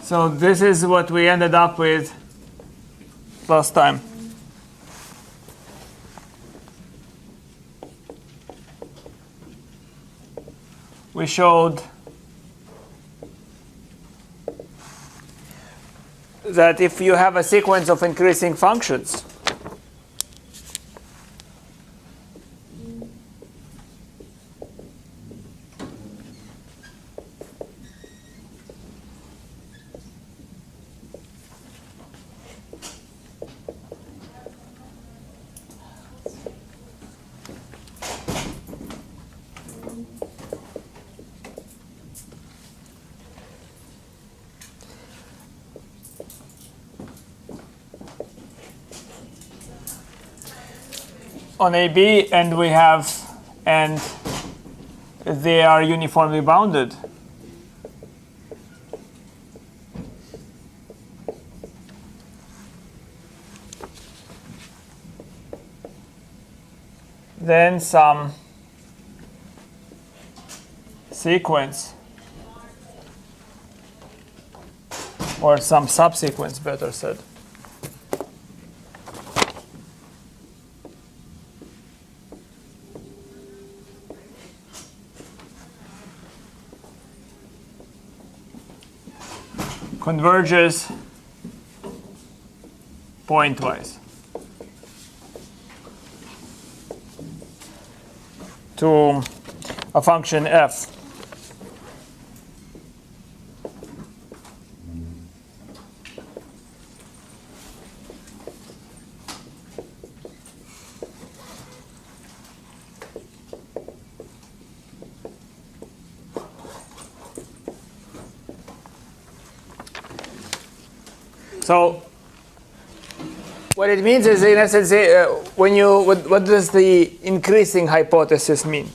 So this is what we ended up with last time. We showed that if you have a sequence of increasing functions, on AB, and they are uniformly bounded, then some sequence, or some subsequence, better said, converges pointwise to a function f. So what it means is, in essence, what does the increasing hypothesis mean?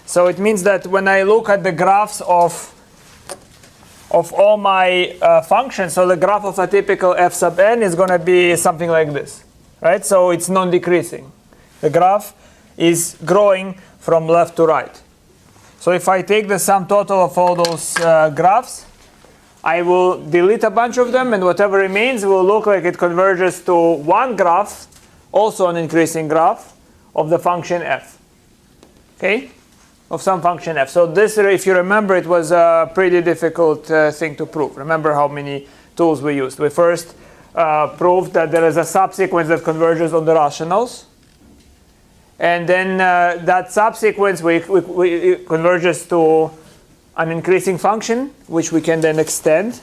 So it means that when I look at the graphs of all my functions, so the graph of a typical f sub n is going to be something like this, right? So it's non-decreasing. The graph is growing from left to right. So if I take the sum total of all those graphs, I will delete a bunch of them, and whatever remains will look like it converges to one graph, also an increasing graph, of the function f. Okay? Of some function f. So this, if you remember, it was a pretty difficult thing to prove. Remember how many tools we used. We first proved that there is a subsequence that converges on the rationals. And then that subsequence we converges to an increasing function, which we can then extend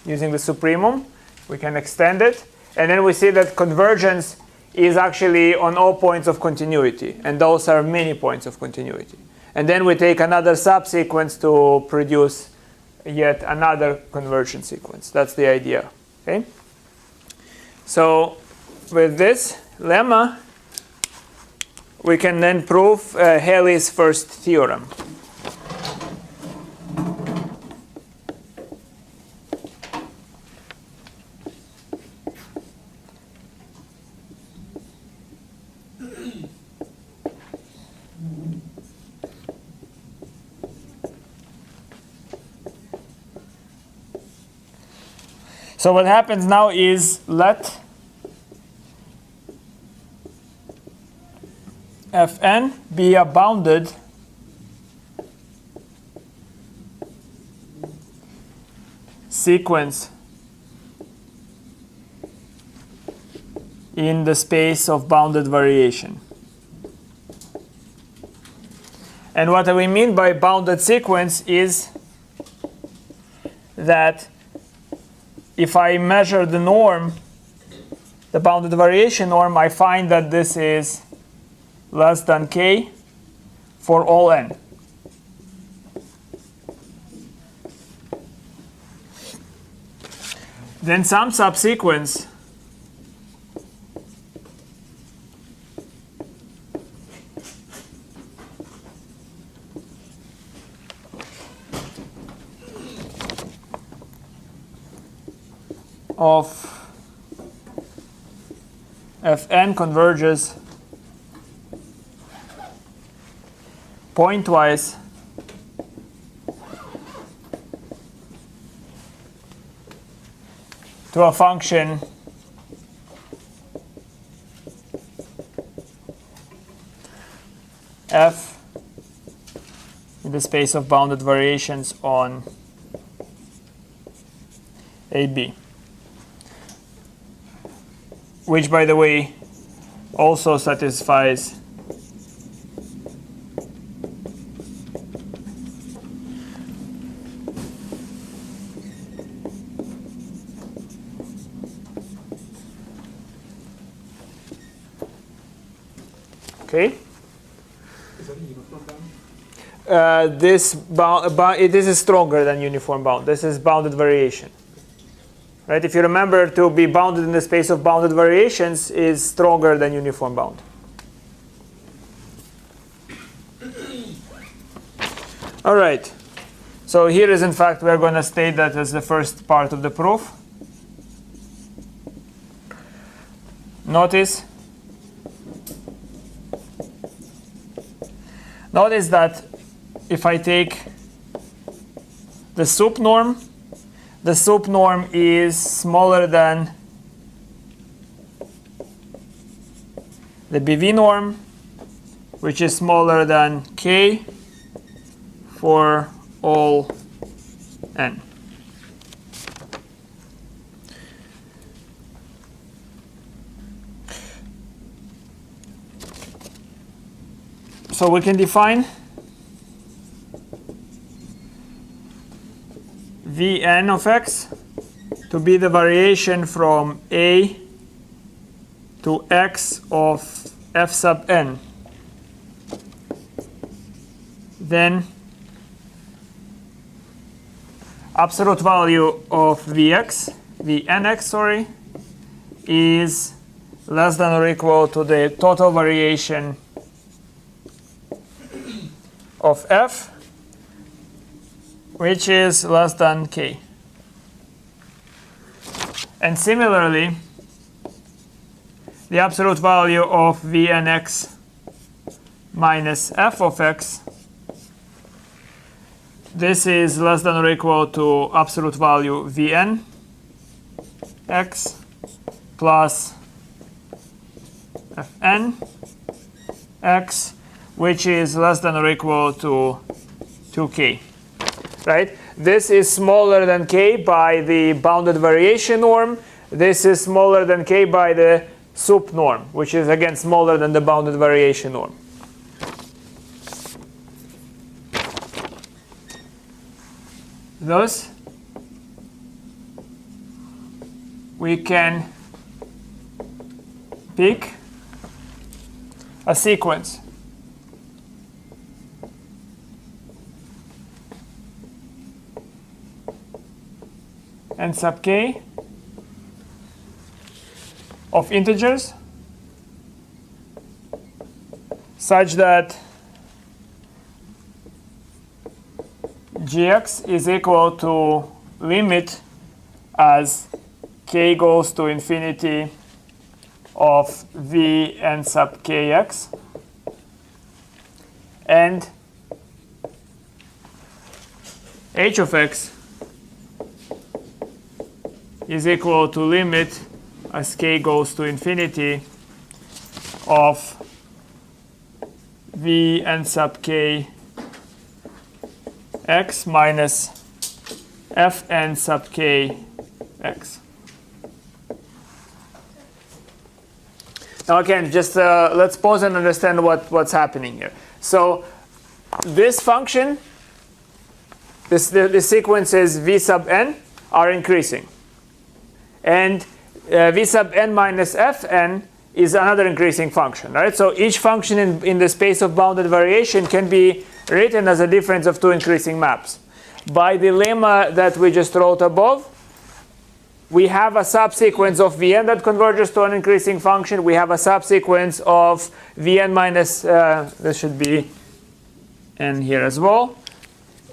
using the supremum. We can extend it. And then we see that convergence is actually on all points of continuity. And those are many points of continuity. And then we take another subsequence to produce yet another convergence sequence. That's the idea. Okay? So with this lemma, we can then prove Helly's first theorem. So what happens now is let Fn be a bounded sequence in the space of bounded variation. And what we mean by bounded sequence is that if I measure the norm, the bounded variation norm, I find that this is less than k for all n. Then some subsequence of Fn converges pointwise to a function f in the space of bounded variations on AB, which, by the way, also satisfies okay. This is stronger than uniform bound. This is bounded variation. Right? If you remember, to be bounded in the space of bounded variations is stronger than uniform bound. All right. So here is, in fact, we're going to state that as the first part of the proof. Notice that if I take the sup norm is smaller than the BV norm, which is smaller than k for all n. So we can define Vn of x to be the variation from A to x of f sub n. Then absolute value of Vnx, is less than or equal to the total variation of f, which is less than k. And similarly, the absolute value of Vnx minus f of x, this is less than or equal to absolute value Vn x plus Fn x, which is less than or equal to 2k. Right? This is smaller than k by the bounded variation norm. This is smaller than k by the sup norm, which is again smaller than the bounded variation norm. Thus, we can pick a sequence n sub k of integers such that gx is equal to limit as k goes to infinity of Vn sub kx and h of x is equal to limit as k goes to infinity of Vn sub k x minus Fn sub k x. Now again, just let's pause and understand what's happening here. So this function, the sequences v sub n are increasing. And v sub n minus Fn is another increasing function, right? So each function in the space of bounded variation can be written as a difference of two increasing maps. By the lemma that we just wrote above, we have a subsequence of Vn that converges to an increasing function. We have a subsequence of Vn minus, this should be n here as well,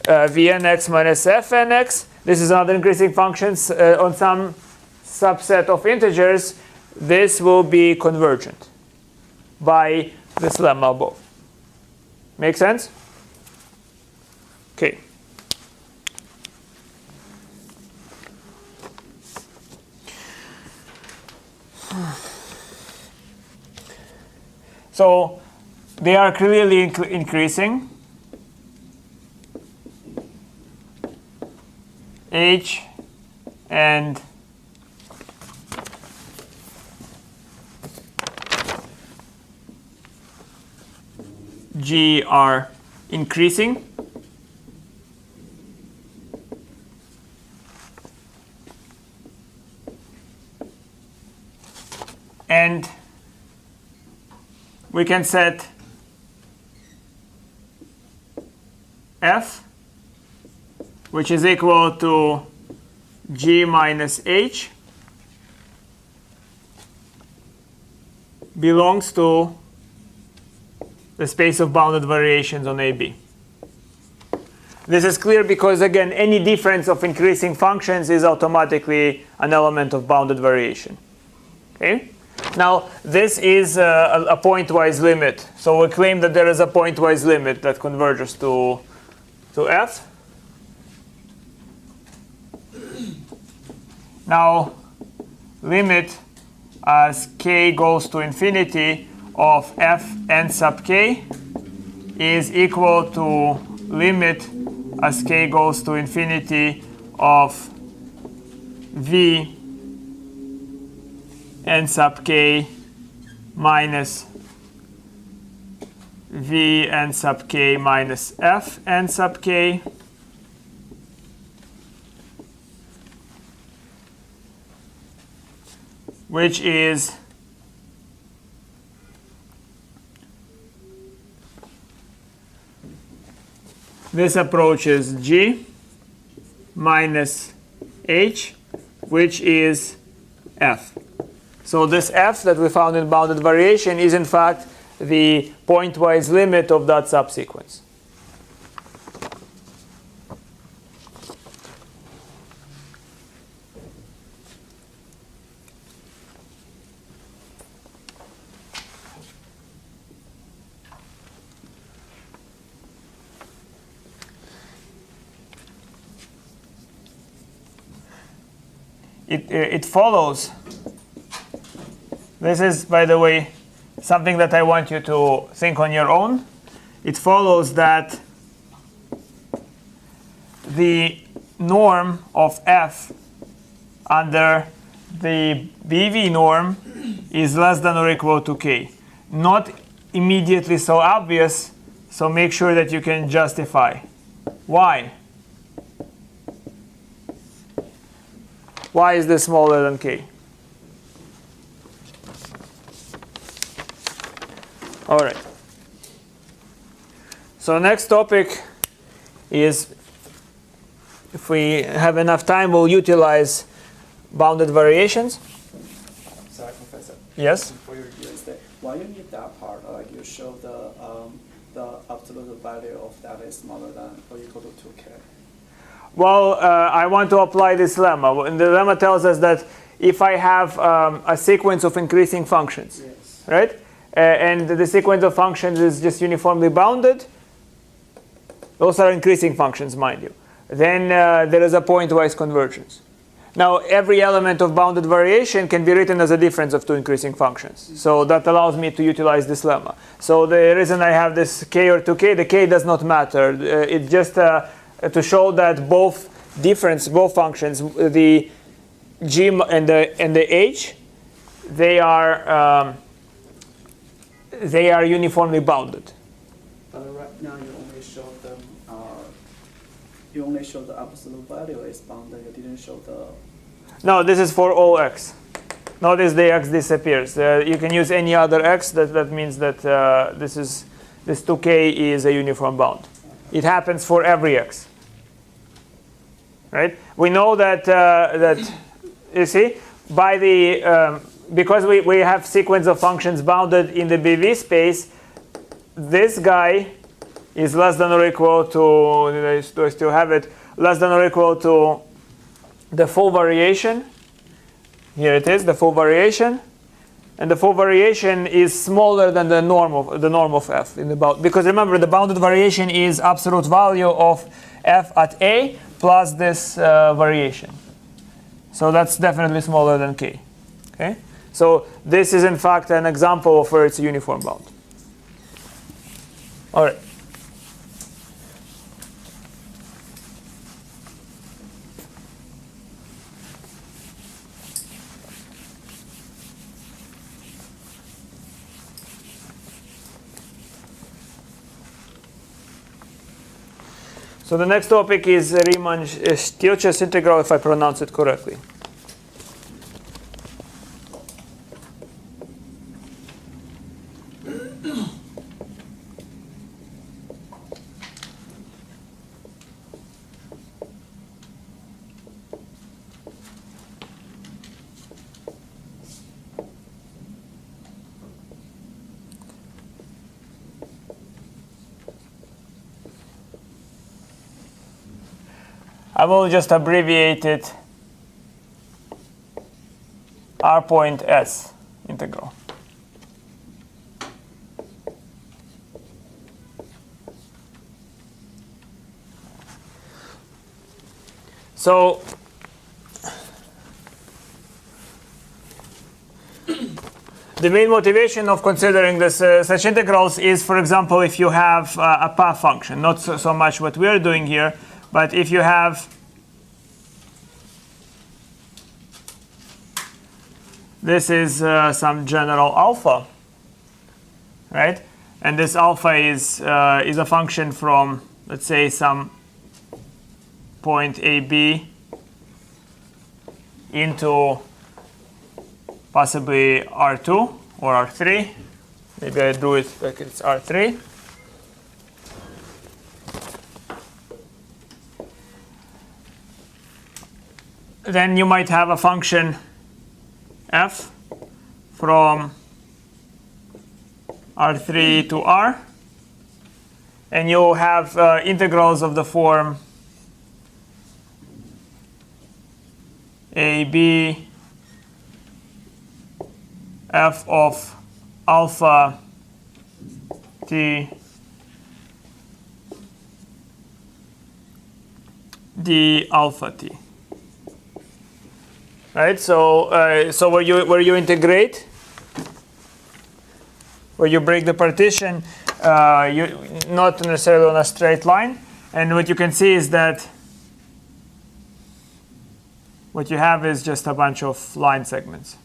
Vnx minus Fnx. This is another increasing function on some subset of integers. This will be convergent by this lemma above. Make sense? Okay. So they are clearly increasing. H and G are increasing. And we can set F, which is equal to G minus H, belongs to the space of bounded variations on AB. This is clear because, again, any difference of increasing functions is automatically an element of bounded variation. Okay? Now, this is a pointwise limit. So we claim that there is a pointwise limit that converges to F. Now, limit as k goes to infinity of f n sub k is equal to limit as k goes to infinity of v n sub k minus v n sub k minus f n sub k which is this approach is G minus H, which is F. So this F that we found in bounded variation is in fact the pointwise limit of that subsequence. It follows. This is, by the way, something that I want you to think on your own. It follows that the norm of f under the BV norm is less than or equal to k. Not immediately so obvious, so make sure that you can justify. Why? Why is this smaller than k? All right. So next topic is, if we have enough time, we'll utilize bounded variations. Sorry, Professor. Yes? For your review instead, why you need that part? Like you show the absolute value of that is smaller than or equal to 2k. Well, I want to apply this lemma. And the lemma tells us that if I have a sequence of increasing functions, Yes. right? And the sequence of functions is just uniformly bounded. Those are increasing functions, mind you. Then there is a pointwise convergence. Now, every element of bounded variation can be written as a difference of two increasing functions. So that allows me to utilize this lemma. So the reason I have this k or 2k, the k does not matter. It's just to show that both functions, the g and the h, they are uniformly bounded. But right now you only show them. You only show the absolute value is bounded. You didn't show the. No, this is for all x. Notice the x disappears. You can use any other x. That means that this 2k is a uniform bound. It happens for every x. Right? We know that you see by the because we have sequence of functions bounded in the BV space. This guy is less than or equal to, do I still have it, less than or equal to the full variation. Here it is, the full variation. And the full variation is smaller than the norm of f in the bound. Because remember, the bounded variation is absolute value of f at a plus this variation. So that's definitely smaller than k. Okay? So this is in fact an example of where it's a uniform bound. All right. So the next topic is Riemann-Stieltjes Integral, if I pronounce it correctly. I will just abbreviate it R point S integral. So the main motivation of considering this such integrals is, for example, if you have a path function, not so much what we are doing here, but if you have this is some general alpha, right? And this alpha is a function from, let's say, some point AB into possibly R2 or R3. Maybe I drew it like it's R3. Then you might have a function f from R3 to R, and you have integrals of the form AB f of alpha t d alpha t. Right, so where you integrate, where you break the partition, you not necessarily on a straight line, and what you can see is that what you have is just a bunch of line segments.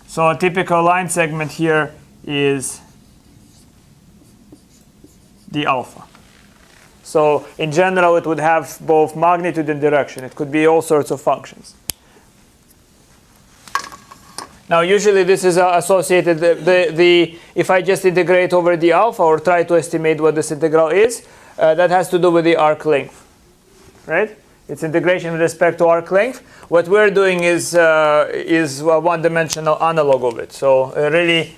So a typical line segment here is the alpha. So in general, it would have both magnitude and direction. It could be all sorts of functions. Now, usually this is associated, if I just integrate over the alpha or try to estimate what this integral is, that has to do with the arc length, right? It's integration with respect to arc length. What we're doing is a one-dimensional analog of it. So really,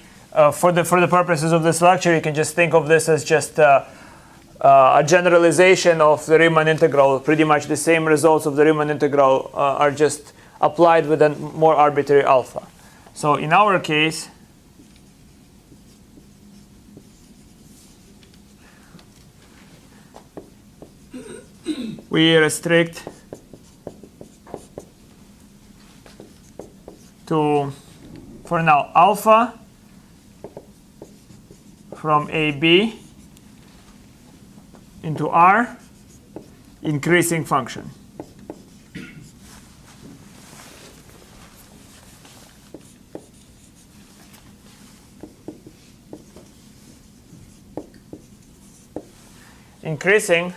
for the purposes of this lecture, you can just think of this as just a generalization of the Riemann integral. Pretty much the same results of the Riemann integral are just applied with a more arbitrary alpha. So in our case, we restrict to, for now, alpha from AB into R, increasing function. Increasing,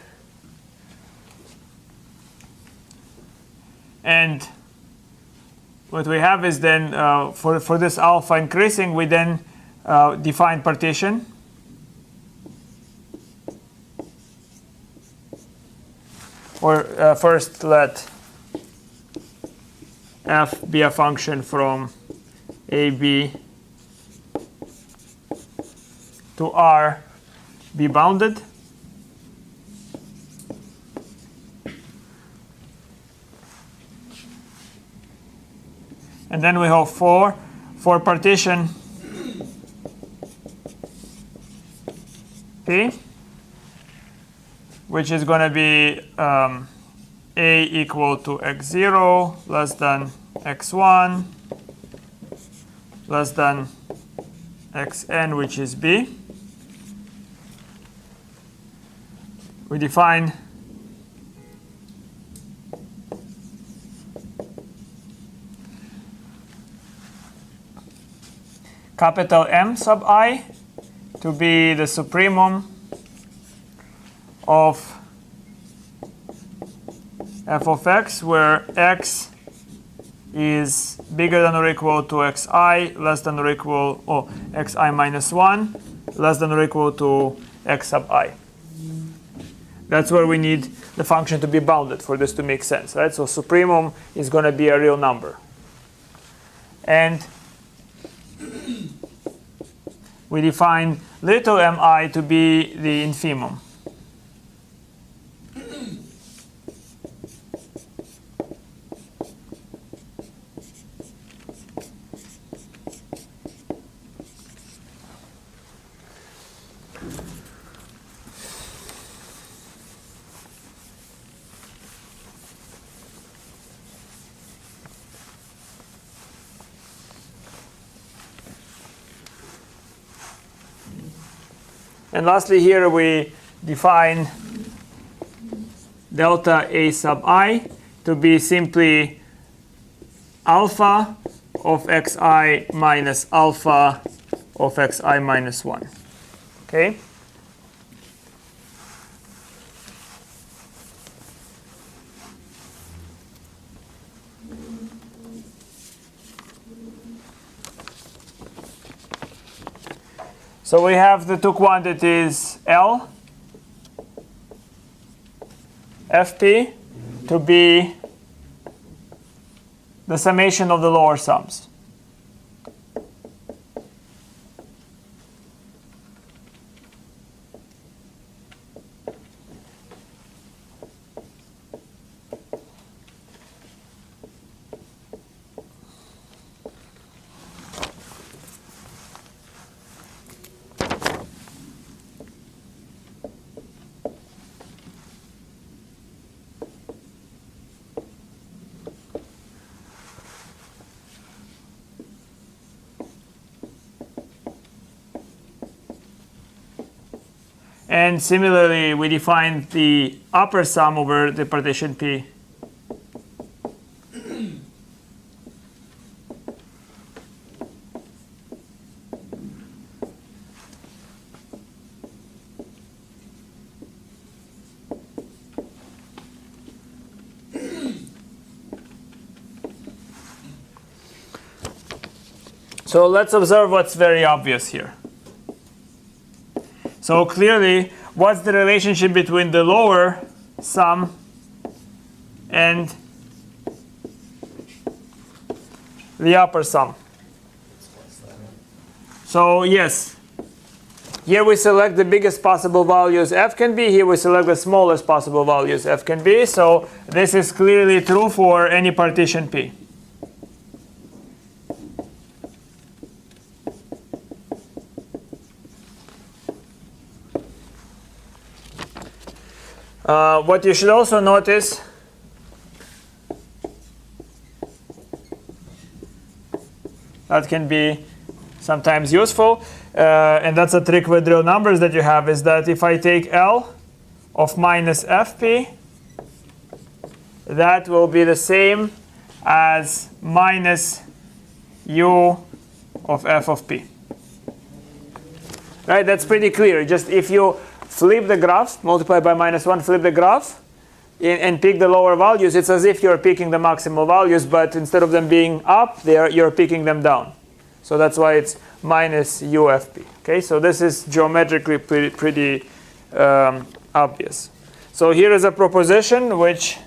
and what we have is then for this alpha increasing, we then define partition. Or first let f be a function from AB to R be bounded. And then we have for partition P, which is going to be a equal to x0 less than x1 less than xn, which is b. We define capital M sub I to be the supremum of f of x, where x is bigger than or equal to xi, less than or equal, or xi minus 1, less than or equal to x sub I. That's where we need the function to be bounded for this to make sense, right? So supremum is going to be a real number. And we define little mi to be the infimum. And lastly, here we define delta A sub I to be simply alpha of xi minus alpha of xi minus 1. Okay? So we have the two quantities L, Fp, to be the summation of the lower sums. And similarly, we define the upper sum over the partition P. So let's observe what's very obvious here. So clearly, what's the relationship between the lower sum and the upper sum? So yes, here we select the biggest possible values f can be. Here we select the smallest possible values f can be. So this is clearly true for any partition P. What you should also notice that can be sometimes useful, and that's a trick with real numbers that you have, is that if I take L of minus Fp, that will be the same as minus U of f of p. Right? That's pretty clear. Just if you flip the graph, multiply by minus 1, flip the graph, and pick the lower values, it's as if you're picking the maximal values, but instead of them being up there, you're picking them down. So that's why it's minus UFP. Okay, so this is geometrically pretty obvious. So here is a proposition which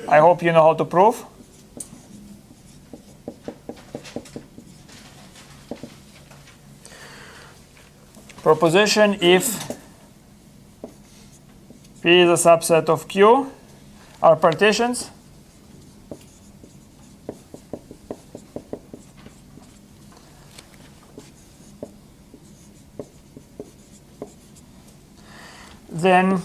I hope you know how to prove. Proposition: if P is a subset of Q, are partitions, then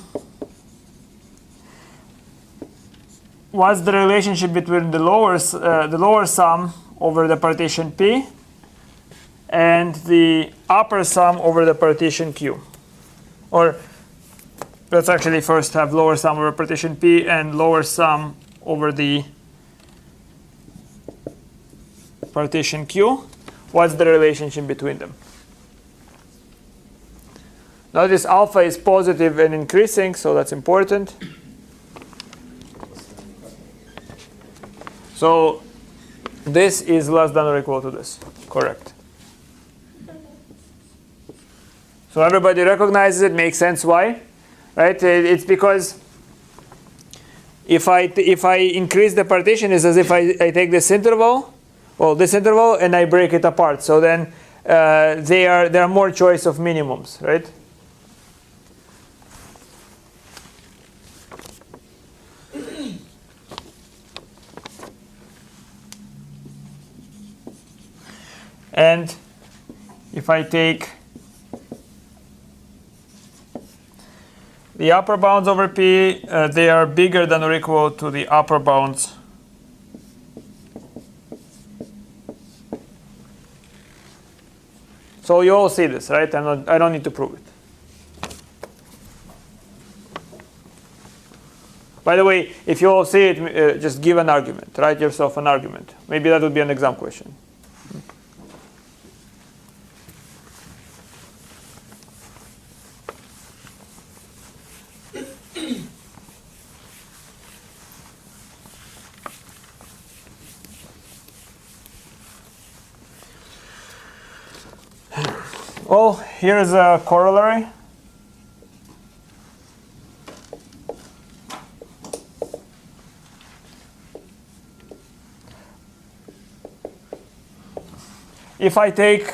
what's the relationship between the lower sum over the partition P and the upper sum over the partition Q? Or let's actually first have lower sum over partition P and lower sum over the partition Q. What's the relationship between them? Notice alpha is positive and increasing, so that's important. So this is less than or equal to this. Correct. So everybody recognizes it, makes sense why? Right? It's because if I increase the partition, it's as if I take this interval, and I break it apart. So then there are more choice of minimums, right? And if I take the upper bounds over P, they are bigger than or equal to the upper bounds so you all see this, right? I don't need to prove it. By the way, if you all see it, just give an argument. Write yourself an argument. Maybe that would be an exam question. Well, here's a corollary. If I take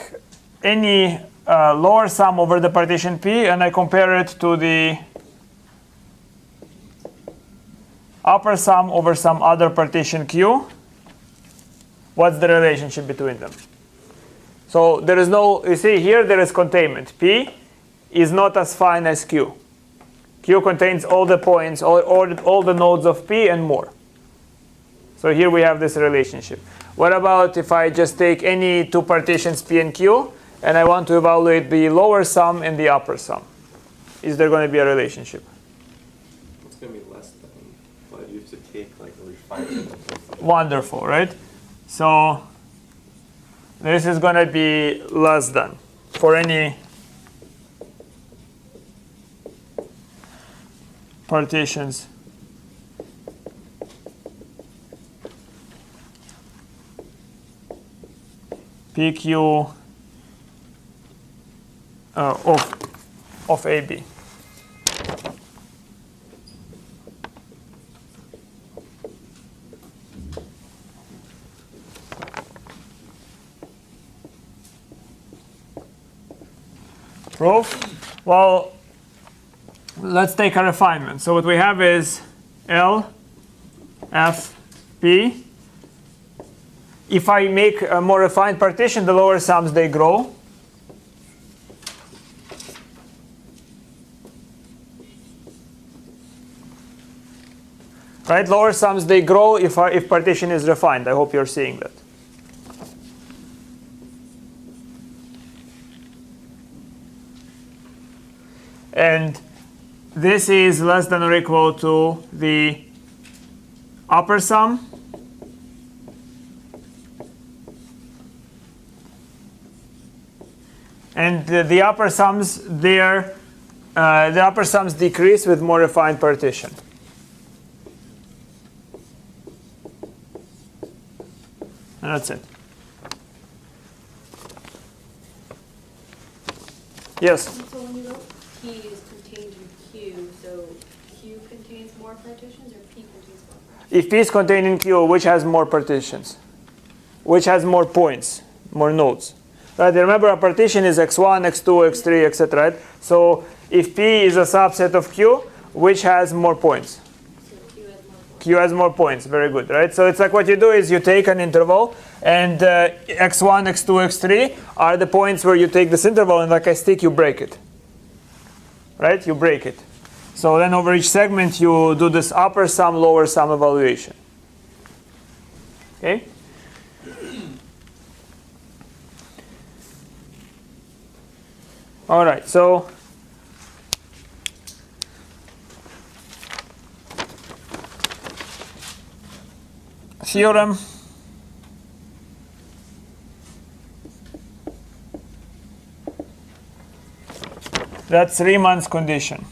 any lower sum over the partition P and I compare it to the upper sum over some other partition Q, what's the relationship between them? So there is no, you see here there is containment. P is not as fine as Q. Q contains all the points, all the nodes of P and more. So here we have this relationship. What about if I just take any two partitions P and Q and I want to evaluate the lower sum and the upper sum? Is there going to be a relationship? It's going to be less than, but you have to take like a refinement. Wonderful, right? So this is going to be less than for any partitions PQ of AB. Proof? Well, let's take a refinement. So what we have is L, F, P. If I make a more refined partition, the lower sums, they grow. Right? Lower sums, they grow if partition is refined. I hope you're seeing that. And this is less than or equal to the upper sum and the upper sums there, the upper sums decrease with more refined partition. And that's it. Yes? So when you wrote P is contained in Q, so Q contains more partitions or P contains more partitions? If P is contained in Q, which has more partitions? Which has more points, more nodes? Right? Remember, a partition is x1, x2, x3, etc. Right? So if P is a subset of Q, which has more points? Q has more points. Very good, right? So it's like what you do is you take an interval, and x1, x2, x3 are the points where you take this interval, and like a stick, you break it. Right? You break it. So then over each segment you do this upper sum, lower sum evaluation. Okay? All right, so theorem. That's Riemann's condition.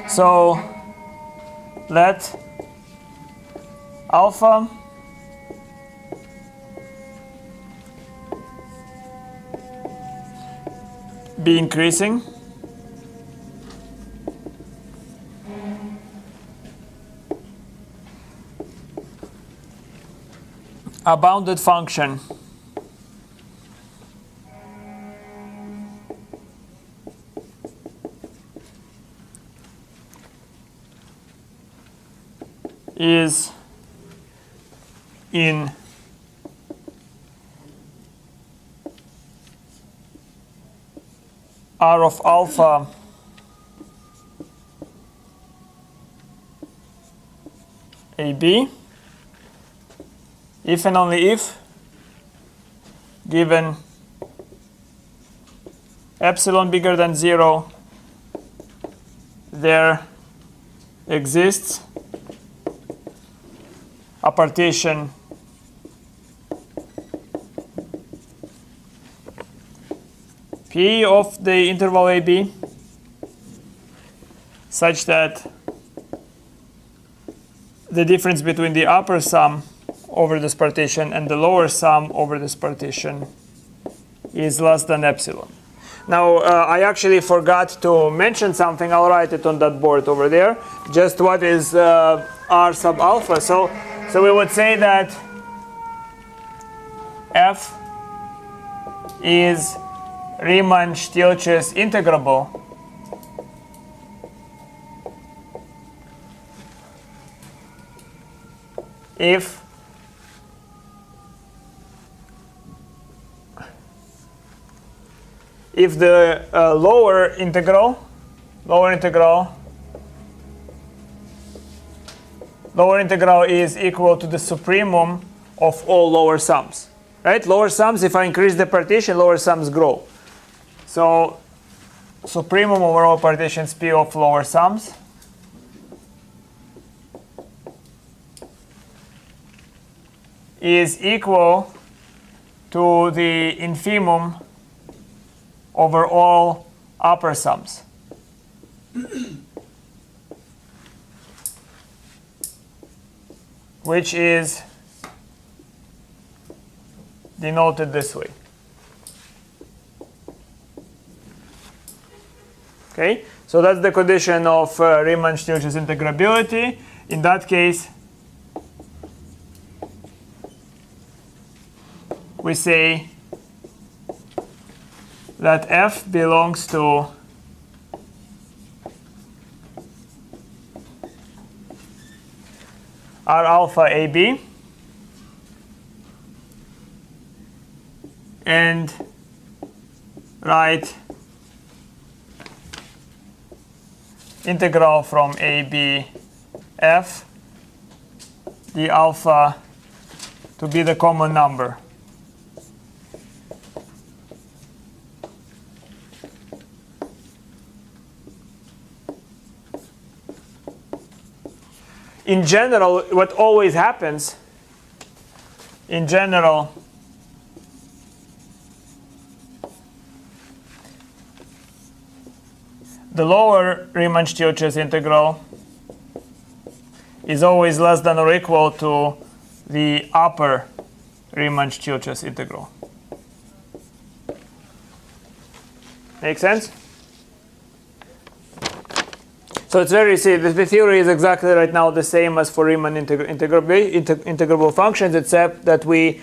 So let alpha be increasing a bounded function is in R of alpha AB if and only if given epsilon bigger than 0 there exists a partition P of the interval AB such that the difference between the upper sum over this partition and the lower sum over this partition is less than epsilon. Now, I actually forgot to mention something. I'll write it on that board over there. Just what is R sub alpha. So we would say that F is Riemann-Stieltjes integrable if the lower integral is equal to the supremum of all lower sums, right? Lower sums, if I increase the partition, lower sums grow. So supremum over all partitions P of lower sums is equal to the infimum over all upper sums. Which is denoted this way. Okay, so that's the condition of Riemann-Stieltjes integrability. In that case, we say that F belongs to R alpha AB and write integral from AB F the alpha to be the common number. In general, what always happens, in general, the lower Riemann-Stieltjes integral is always less than or equal to the upper Riemann-Stieltjes integral. Make sense? So it's very easy. The theory is exactly right now the same as for Riemann integrable functions, except that we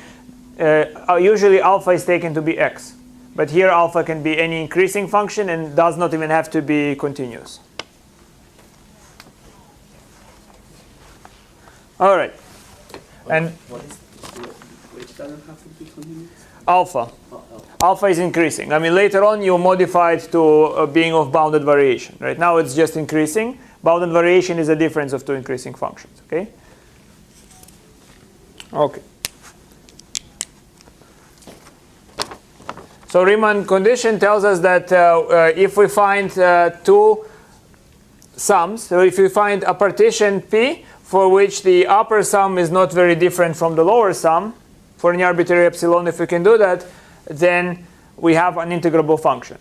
usually alpha is taken to be x. But here alpha can be any increasing function and does not even have to be continuous. All right. And What is which doesn't have to be continuous? alpha. Oh, Alpha is increasing. I mean, later on you modify it to being of bounded variation. Right now it's just increasing. Bounded variation is a difference of two increasing functions. Okay. Okay. So Riemann condition tells us that if we find two sums, so if we find a partition P for which the upper sum is not very different from the lower sum, for any arbitrary epsilon, if we can do that, then we have an integrable function.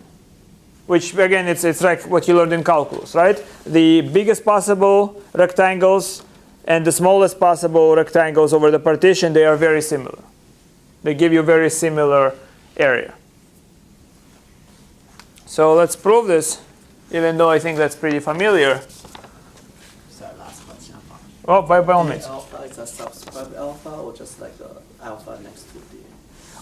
Which again, it's like what you learned in calculus, right? The biggest possible rectangles and the smallest possible rectangles over the partition, they are very similar. They give you very similar area. So let's prove this, even though I think that's pretty familiar. sorry, last question. Oh, by all means. Alpha is a subscribed alpha or just like the alpha next to the?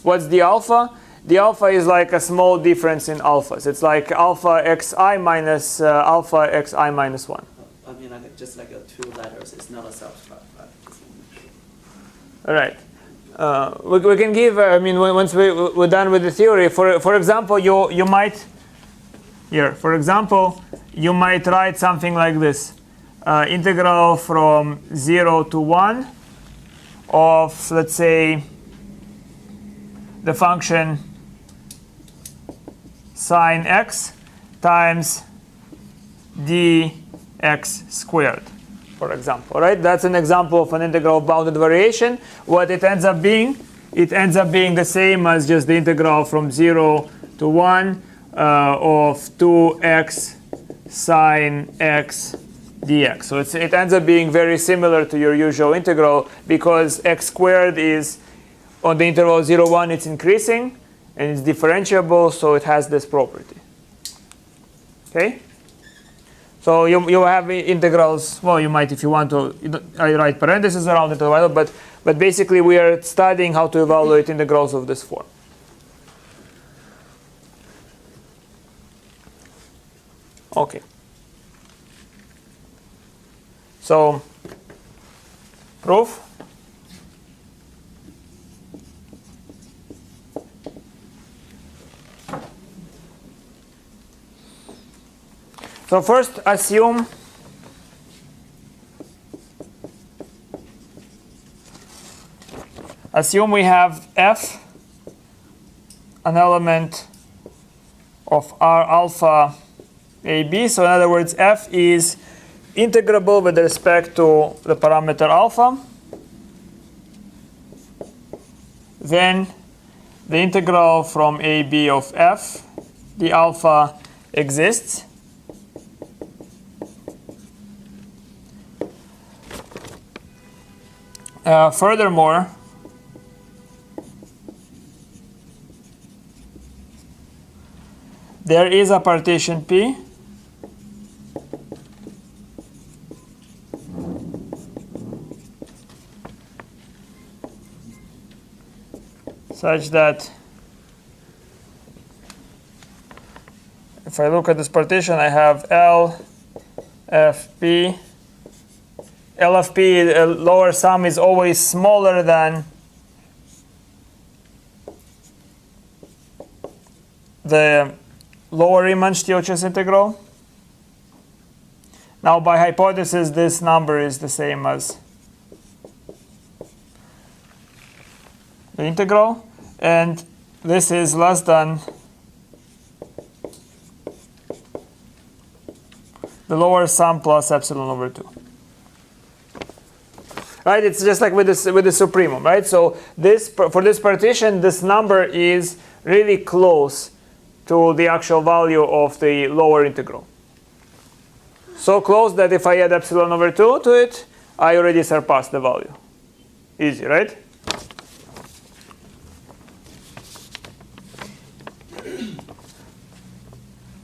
What's the alpha? The alpha is like a small difference in alphas. It's like alpha xi minus alpha xi minus 1. I mean, like just like two letters. It's not a subscript, right? All right. We can give, I mean, once we're done with the theory, for example, you might, here, for example, you might write something like this. Integral from 0 to 1 of, let's say, the function sine x times dx squared, for example, right? That's an example of an integral of bounded variation. What it ends up being the same as just the integral from 0 to 1 of 2x sine x dx. So it ends up being very similar to your usual integral because x squared is, on the interval 0, 1, it's increasing and it's differentiable, so it has this property. Okay? So you have integrals, well, you might, if you want to, I write parentheses around it, but basically we are studying how to evaluate integrals of this form. Okay. So, proof. So first assume we have f, an element of R alpha AB. So in other words, f is integrable with respect to the parameter alpha. Then the integral from AB of f, the alpha exists. Furthermore, there is a partition P such that if I look at this partition, I have L, F, P. L of P, lower sum is always smaller than the lower Riemann-Stieltjes integral. Now, by hypothesis, this number is the same as the integral, and this is less than the lower sum plus epsilon over 2. Right, it's just like with the supremum, right? So for this partition, this number is really close to the actual value of the lower integral. So close that if I add epsilon over 2 to it, I already surpass the value. Easy, right?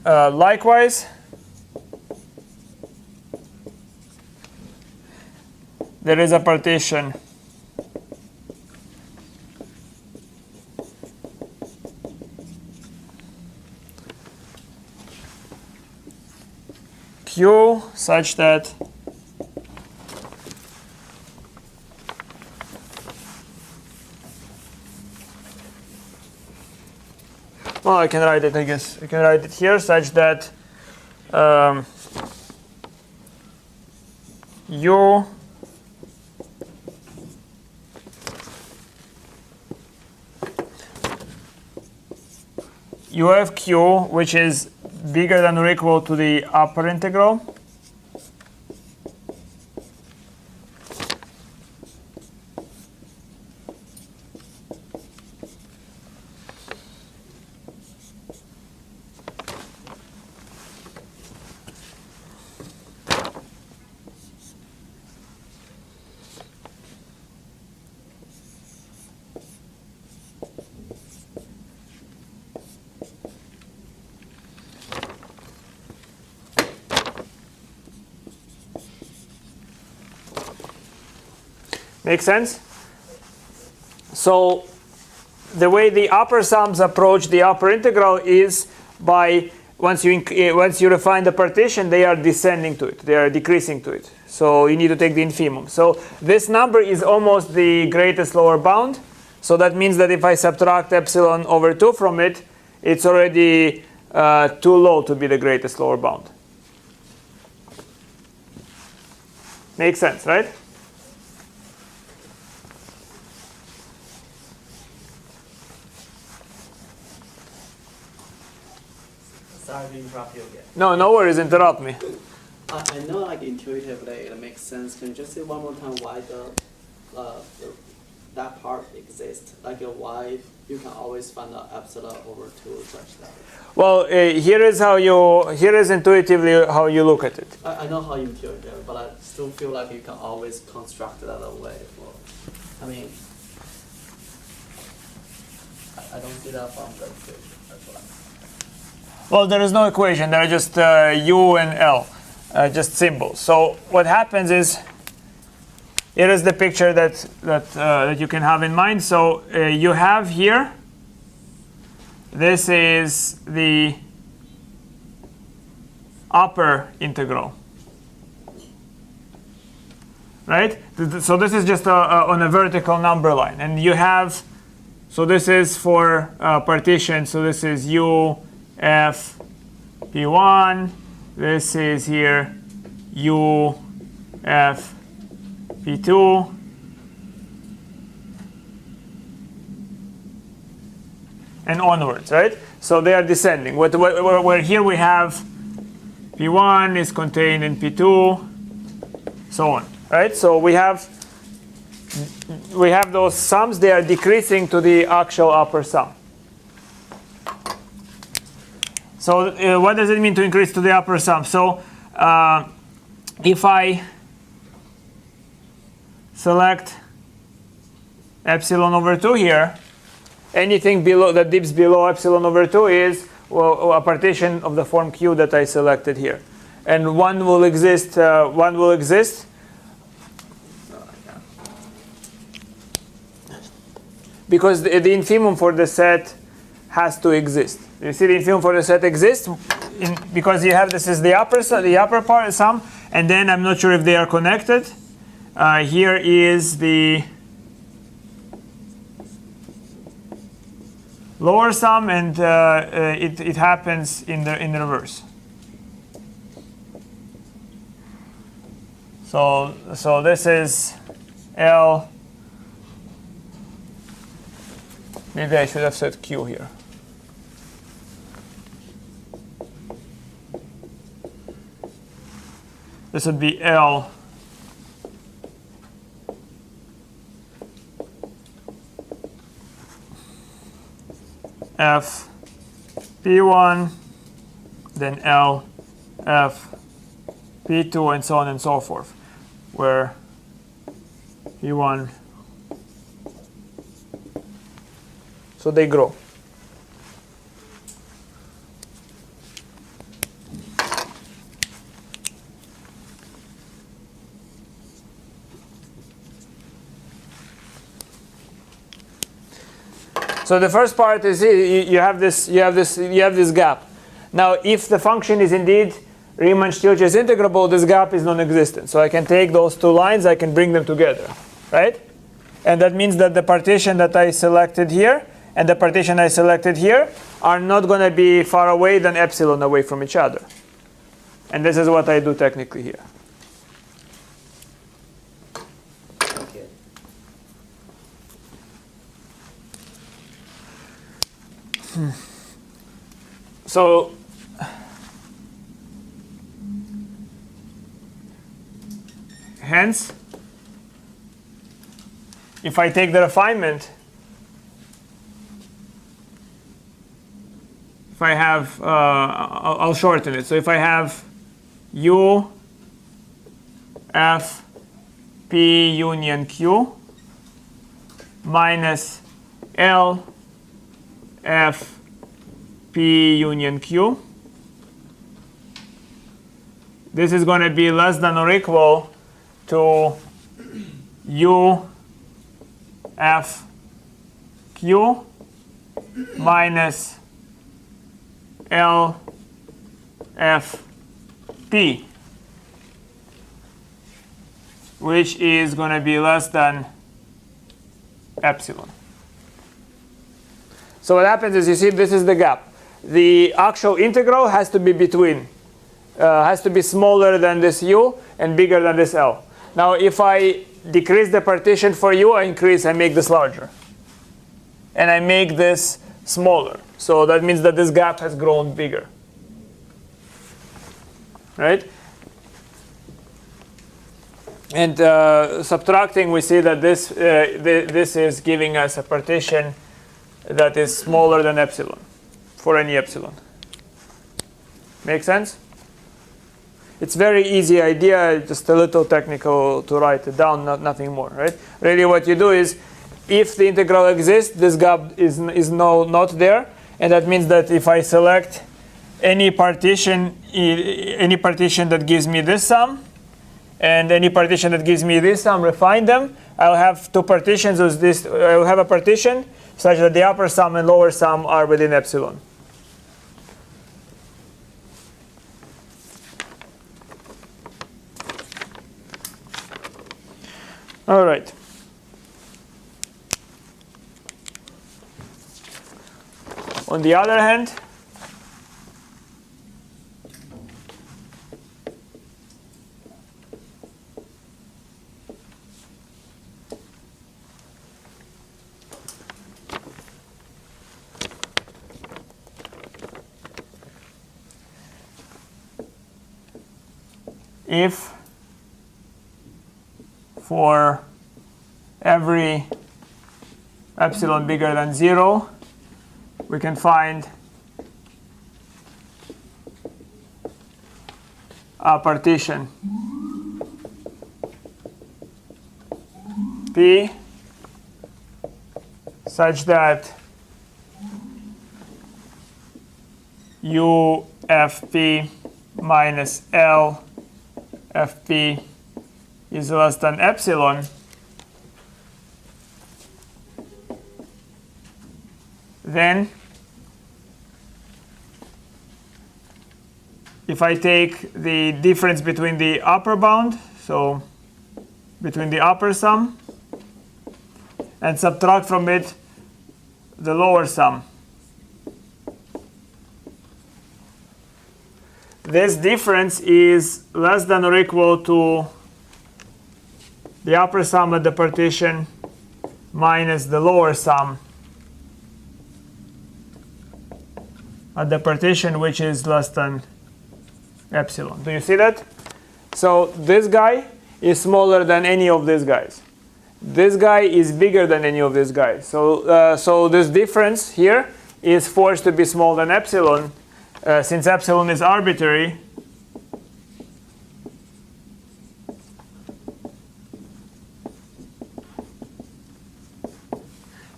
Likewise, there is a partition Q such that well, I can write it, I guess. I can write it here such that U have Q, which is bigger than or equal to the upper integral. Make sense? So the way the upper sums approach the upper integral is by once you refine the partition, they are descending to it. They are decreasing to it. So you need to take the infimum. So this number is almost the greatest lower bound. So that means that if I subtract epsilon over 2 from it, it's already too low to be the greatest lower bound. Makes sense, right? Sorry to interrupt you again. No, no worries, interrupt me. I know, like intuitively, it makes sense. Can you just say one more time why that part exists? Like why you can always find the epsilon over 2 such that. Well, here is intuitively how you look at it. I know how you intuit it, but I still feel like you can always construct it that way. I mean, I don't see that from the equation. That's what Well, there is no equation. There are just U and L, just symbols. So what happens is, here is the picture that you can have in mind. So you have here, this is the upper integral, right? So this is just on a vertical number line. And you have, so this is for partition. So this is U, F, P1. This is here U, F, P2. And onwards, right? So they are descending. Where here we have P1 is contained in P2, so on, right? So we have those sums. They are decreasing to the actual upper sum. So what does it mean to increase to the upper sum? So if I select epsilon over 2 here, anything below that dips below epsilon over 2 is a partition of the form Q that I selected here, and one will exist. Because the infimum for the set has to exist. You see, the infimum for the set exists because you have this is the upper part sum, and then I'm not sure if they are connected. Here is the lower sum, and it happens in the reverse. So this is L. Maybe I should have said Q here. This would be L. F P1, then L, F, P2, and so on and so forth, where P1, so they grow. So the first part is you have this gap. Now, if the function is indeed Riemann-Stieltjes integrable, this gap is non-existent. So I can take those two lines, I can bring them together, right? And that means that the partition that I selected here and the partition I selected here are not going to be far away than epsilon away from each other. And this is what I do technically here. Okay. So hence, if I take the refinement, if I have, I'll shorten it. So if I have U F P union Q minus L F P union Q, this is going to be less than or equal to U F Q minus L F P, which is going to be less than epsilon. So what happens is, you see, this is the gap. The actual integral has to be between, has to be smaller than this U and bigger than this L. Now, if I decrease the partition for U, I make this larger. And I make this smaller. So that means that this gap has grown bigger. Right? And subtracting, we see that this is giving us a partition that is smaller than epsilon, for any epsilon. Make sense? It's very easy idea, just a little technical to write it down, nothing more, right? Really what you do is, if the integral exists, this gap is not there, and that means that if I select any partition that gives me this sum, and any partition that gives me this sum, refine them, I'll have two partitions. I'll have a partition such that the upper sum and lower sum are within epsilon. All right. On the other hand, if for every epsilon bigger than 0, we can find a partition P such that U FP minus L FP is less than epsilon, then if I take the difference between the upper bound, so between the upper sum, and subtract from it the lower sum, this difference is less than or equal to the upper sum at the partition minus the lower sum at the partition, which is less than epsilon. Do you see that? So this guy is smaller than any of these guys. This guy is bigger than any of these guys. So this difference here is forced to be smaller than epsilon, since epsilon is arbitrary.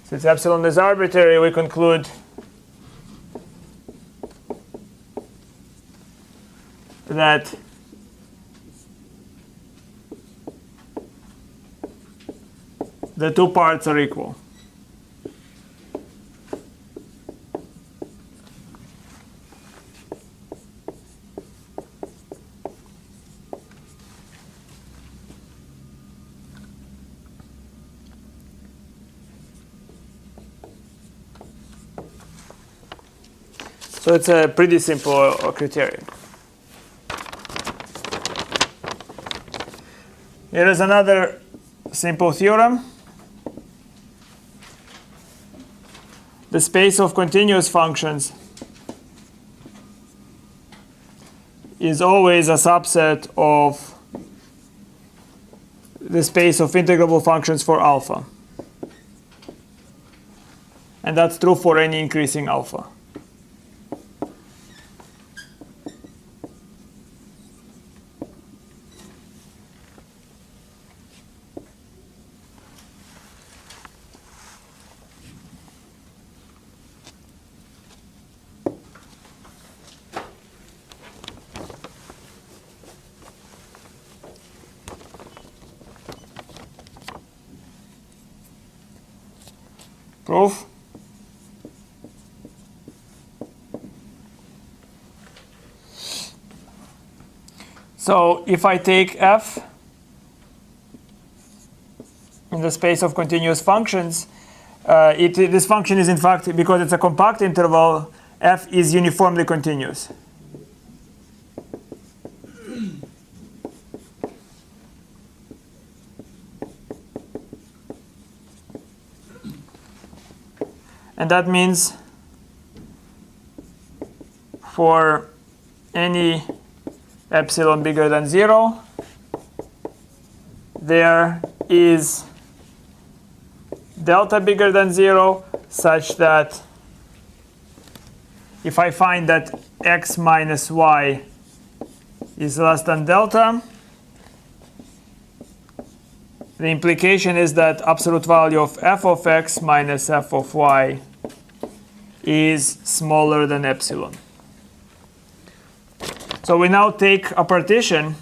Since epsilon is arbitrary, we conclude that the two parts are equal. So it's a pretty simple criterion. Here is another simple theorem. The space of continuous functions is always a subset of the space of integrable functions for alpha. And that's true for any increasing alpha. Proof. So if I take f in the space of continuous functions, this function is in fact, because it's a compact interval, f is uniformly continuous. And that means for any epsilon bigger than 0, there is delta bigger than 0 such that if I find that x minus y is less than delta, the implication is that absolute value of f of x minus f of y is smaller than epsilon. So we now take a partition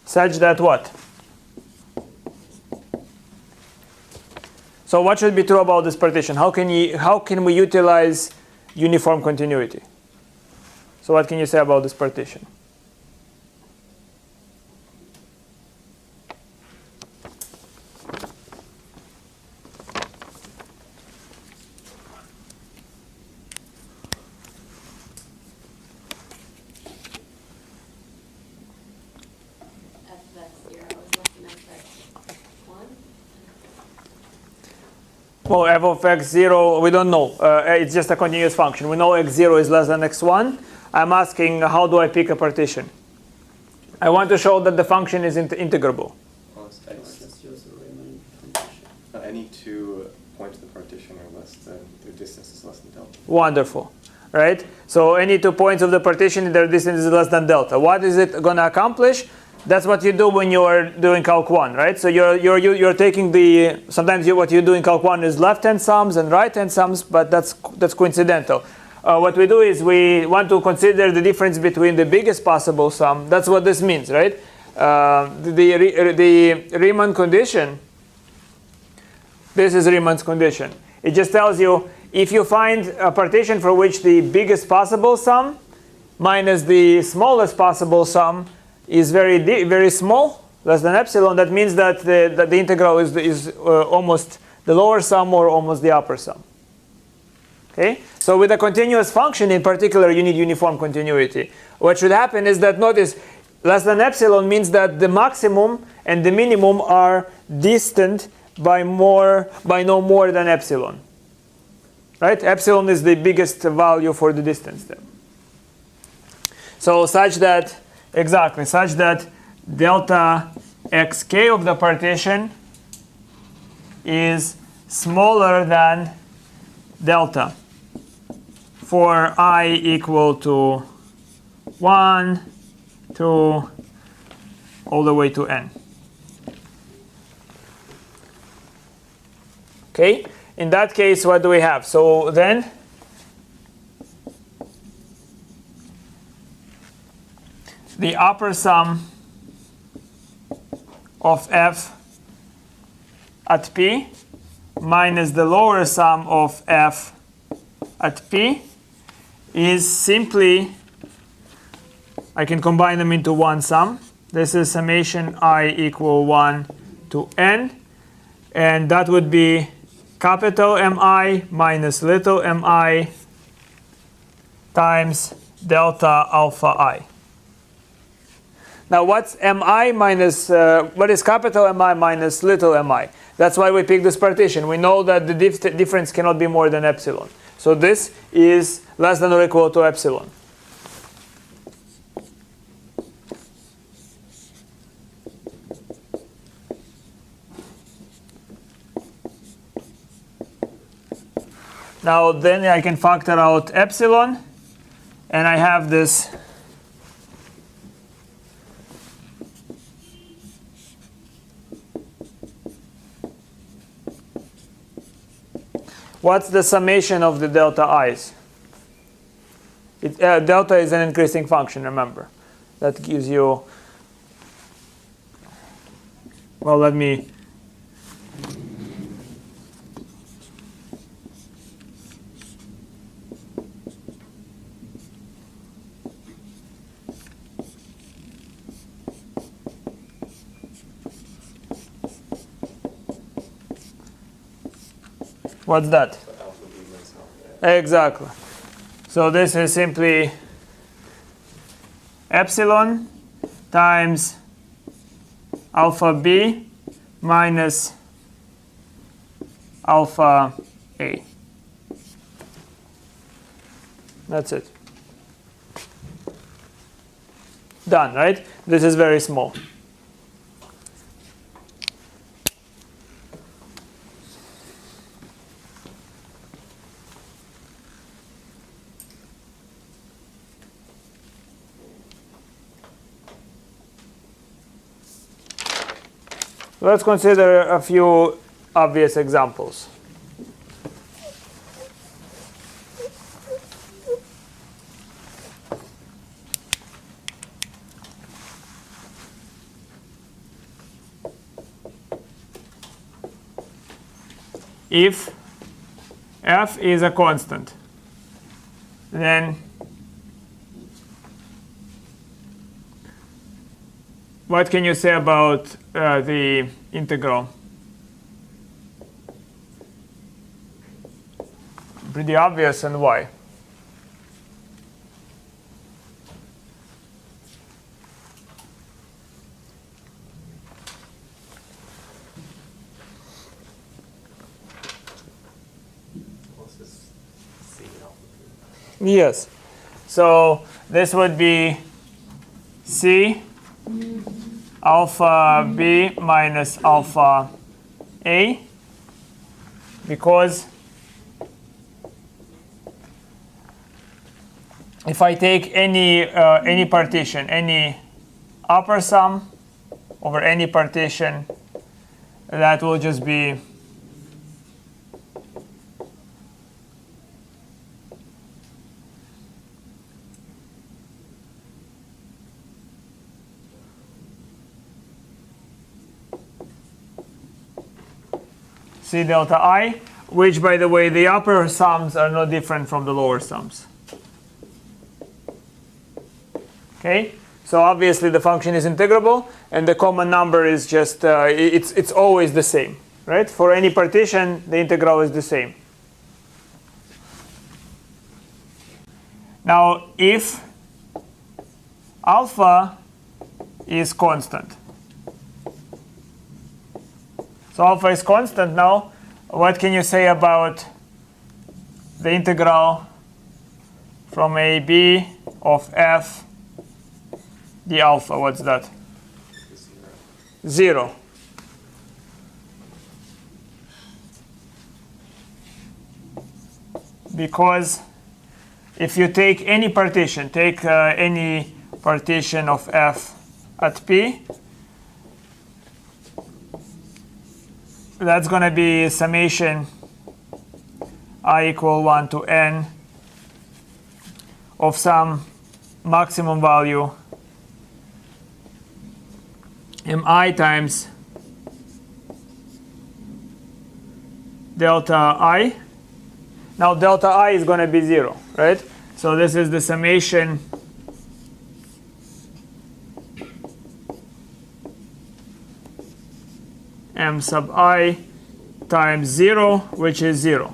such that what? So what should be true about this partition? How can we utilize uniform continuity? So what can you say about this partition? Well, f of x0, we don't know. It's just a continuous function. We know x0 is less than x1. I'm asking, how do I pick a partition? I want to show that the function is integrable. Let's use the Riemann condition. Any 2 points of the partition are less than, their distance is less than delta. Wonderful, right? So any 2 points of the partition, their distance is less than delta. What is it going to accomplish? That's what you do when you are doing Calc 1, right? So you're taking the, sometimes what you do in Calc 1 is left-hand sums and right-hand sums, but that's coincidental. What we do is we want to consider the difference between the biggest possible sum. That's what this means, right? The Riemann condition, this is Riemann's condition. It just tells you if you find a partition for which the biggest possible sum minus the smallest possible sum is very small, less than epsilon, that means that the integral is almost the lower sum or almost the upper sum. Okay? So with a continuous function in particular, you need uniform continuity. What should happen is that, notice, less than epsilon means that the maximum and the minimum are distant by no more than epsilon. Right? Epsilon is the biggest value for the distance there. So such that delta xk of the partition is smaller than delta for I equal to 1, 2, all the way to n. Okay? In that case, what do we have? So then the upper sum of f at P minus the lower sum of f at P is simply, I can combine them into one sum. This is summation I equal 1 to n. And that would be capital Mi minus little mi times delta alpha I. Now what's mi minus, what is capital Mi minus little mi? That's why we picked this partition. We know that the difference cannot be more than epsilon. So this is less than or equal to epsilon. Now then I can factor out epsilon, and I have this what's the summation of the delta i's? Delta is an increasing function, remember. That gives you, well, let me what's that? Exactly. So this is simply epsilon times alpha b minus alpha a. That's it. Done, right? This is very small. Let's consider a few obvious examples. If f is a constant, then what can you say about the integral? Pretty obvious, and why? Yes. So this would be C alpha b minus alpha a, because if I take any partition, any upper sum over any partition, that will just be C delta I, which, by the way, the upper sums are no different from the lower sums. Okay, so obviously the function is integrable, and the common number is just it's always the same, right? For any partition, the integral is the same. Now, if alpha is constant, so alpha is constant now, what can you say about the integral from AB of f d alpha? What's that? 0. Because if you take any partition, take any partition of f at P, that's going to be summation I equal 1 to n of some maximum value mi times delta I. Now delta I is going to be 0, right? So this is the summation m sub I times 0, which is 0,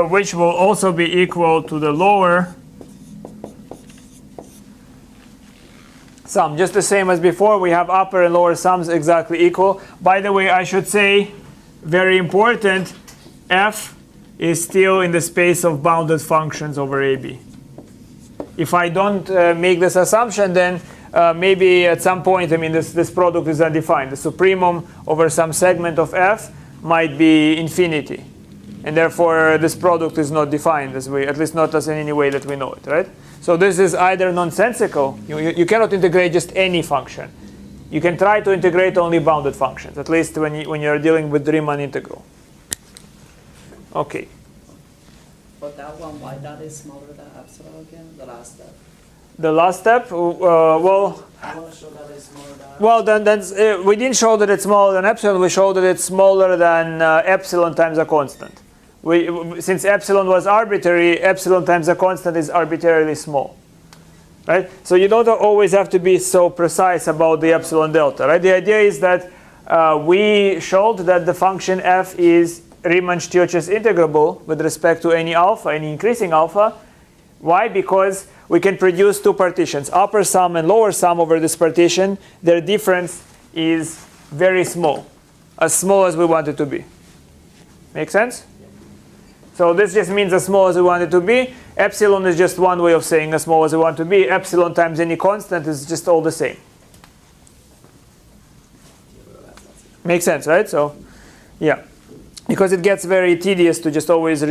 which will also be equal to the lower sum. Just the same as before, we have upper and lower sums exactly equal. By the way, I should say, very important, f is still in the space of bounded functions over AB. If I don't make this assumption, then maybe at some point, I mean, this product is undefined. The supremum over some segment of f might be infinity. And therefore, this product is not defined as we, at least not as in any way that we know it, right? So this is either nonsensical. You cannot integrate just any function. You can try to integrate only bounded functions, at least when you're dealing with the Riemann integral. Okay. But that one, why that is smaller than epsilon again? The last step. The last step, well. I want to show that it's smaller than. Well, then we didn't show that it's smaller than epsilon. We showed that it's smaller than epsilon times a constant. Since epsilon was arbitrary, epsilon times a constant is arbitrarily small, right? So you don't always have to be so precise about the epsilon delta, right? The idea is that we showed that the function f is Riemann-Stieltjes integrable with respect to any alpha, any increasing alpha. Why? Because we can produce two partitions, upper sum and lower sum over this partition. Their difference is very small as we want it to be. Make sense? So this just means as small as we want it to be. Epsilon is just one way of saying as small as we want to be. Epsilon times any constant is just all the same. Makes sense, right? So, yeah. Because it gets very tedious to just always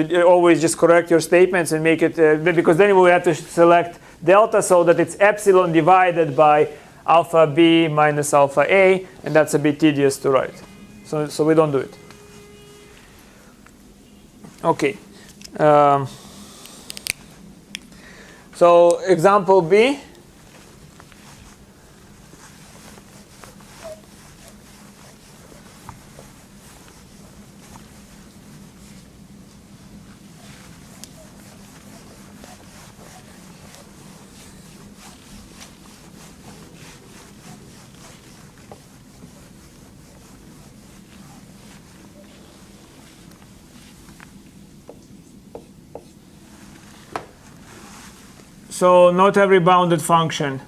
just correct your statements and make it, because then we have to select delta so that it's epsilon divided by alpha b minus alpha a, and that's a bit tedious to write. So we don't do it. Okay. So example B. So not every bounded function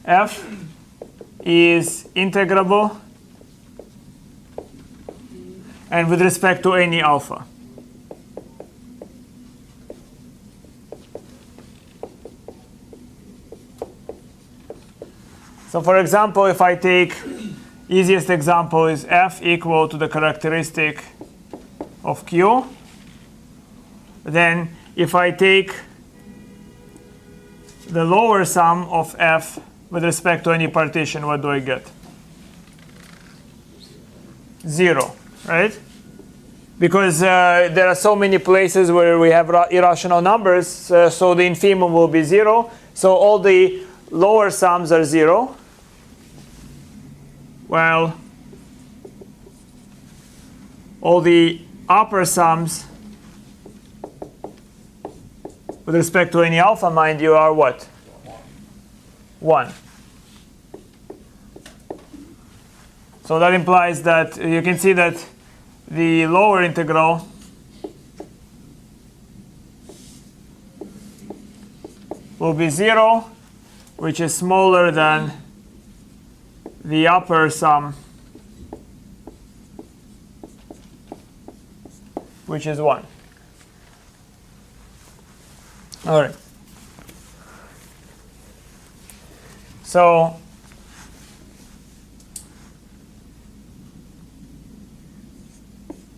f is integrable and with respect to any alpha. So for example, if I take, easiest example is f equal to the characteristic of q, then if I take the lower sum of f with respect to any partition, what do I get? 0, right? Because there are so many places where we have irrational numbers, so the infimum will be 0. So all the lower sums are 0. Well, all the upper sums with respect to any alpha, mind you, are what? 1. So that implies that you can see that the lower integral will be 0, which is smaller than the upper sum, which is 1. All right. So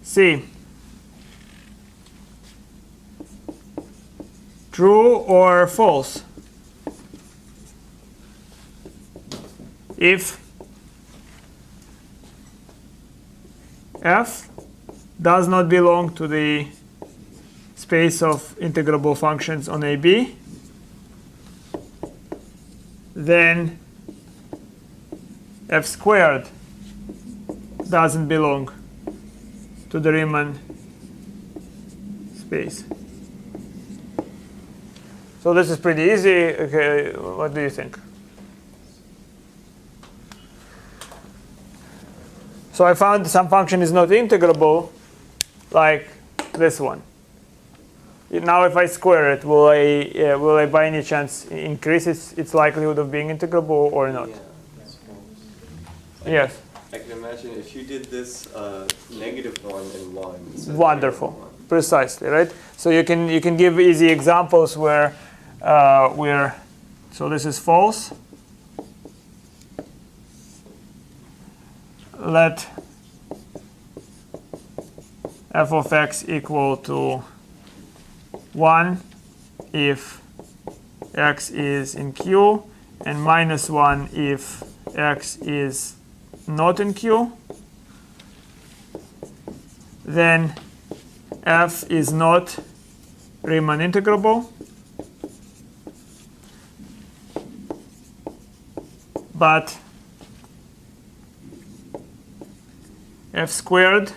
C. True or false? If f does not belong to the space of integrable functions on AB, then f squared doesn't belong to the Riemann space. So this is pretty easy. Okay, what do you think? So I found some function is not integrable, like this one. Now if I square it, will I by any chance increase its likelihood of being integrable or not? Yeah, I suppose. Yes. I can imagine if you did this -1 and 1. instead of Wonderful. -1. Precisely, right? So you can give easy examples where so this is false. Let f of x equal to 1 if x is in Q, and -1 if x is not in Q. Then f is not Riemann integrable, but f squared,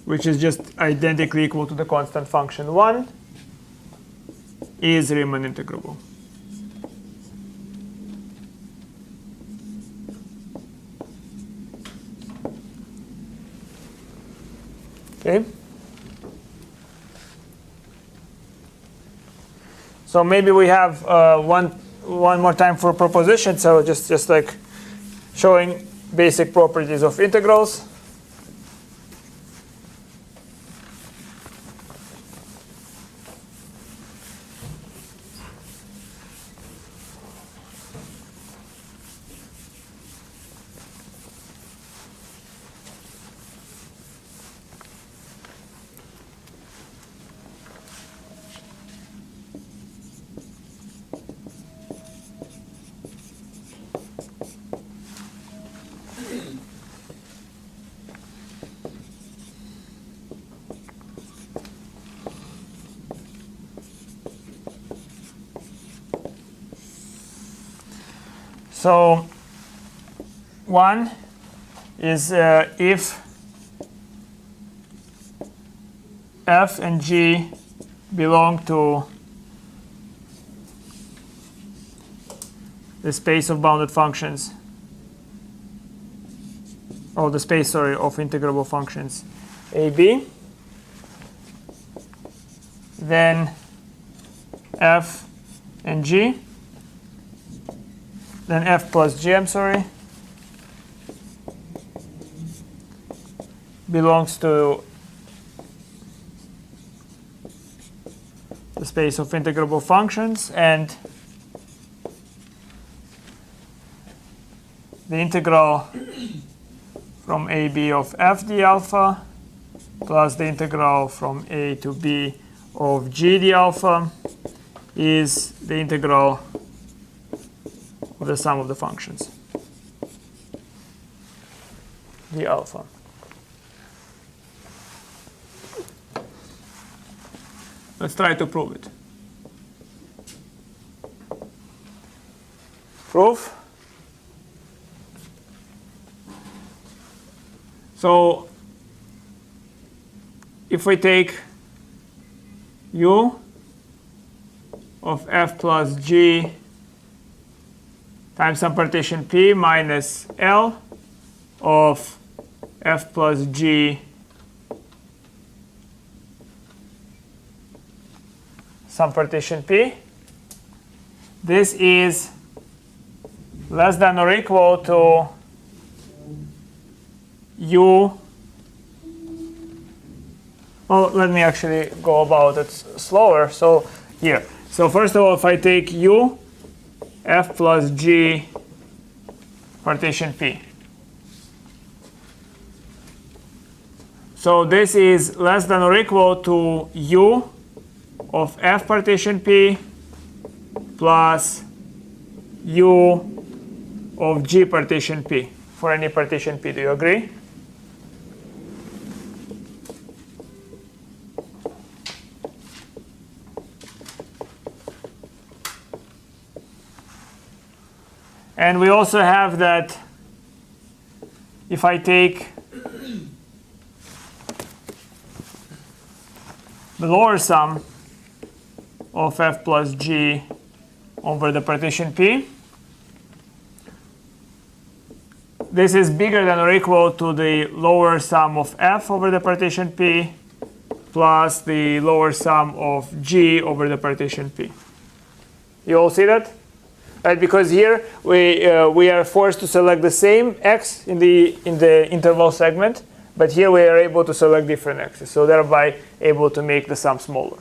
which is just identically equal to the constant function 1, is Riemann integrable. Okay. So maybe we have one more time for proposition. So just like showing basic properties of integrals. So one is if f and g belong to the space of bounded functions, or the space, sorry, of integrable functions AB, then f and g, then f plus g, I'm sorry, belongs to the space of integrable functions, and the integral from AB of f d alpha plus the integral from A to B of g d alpha is the integral of the sum of the functions d alpha. Let's try to prove it. Proof. So if we take u of f plus g times some partition p minus L of f plus g some partition p, this is less than or equal to u. Well, let me actually go about it slower. So here, so first of all, if I take u f plus g partition p, so this is less than or equal to u of f partition p plus u of g partition p for any partition p. Do you agree? And we also have that if I take the lower sum of f plus g over the partition P, this is bigger than or equal to the lower sum of f over the partition P plus the lower sum of g over the partition P. You all see that? Right, because here we are forced to select the same x in the interval segment, but here we are able to select different x's, so thereby able to make the sum smaller.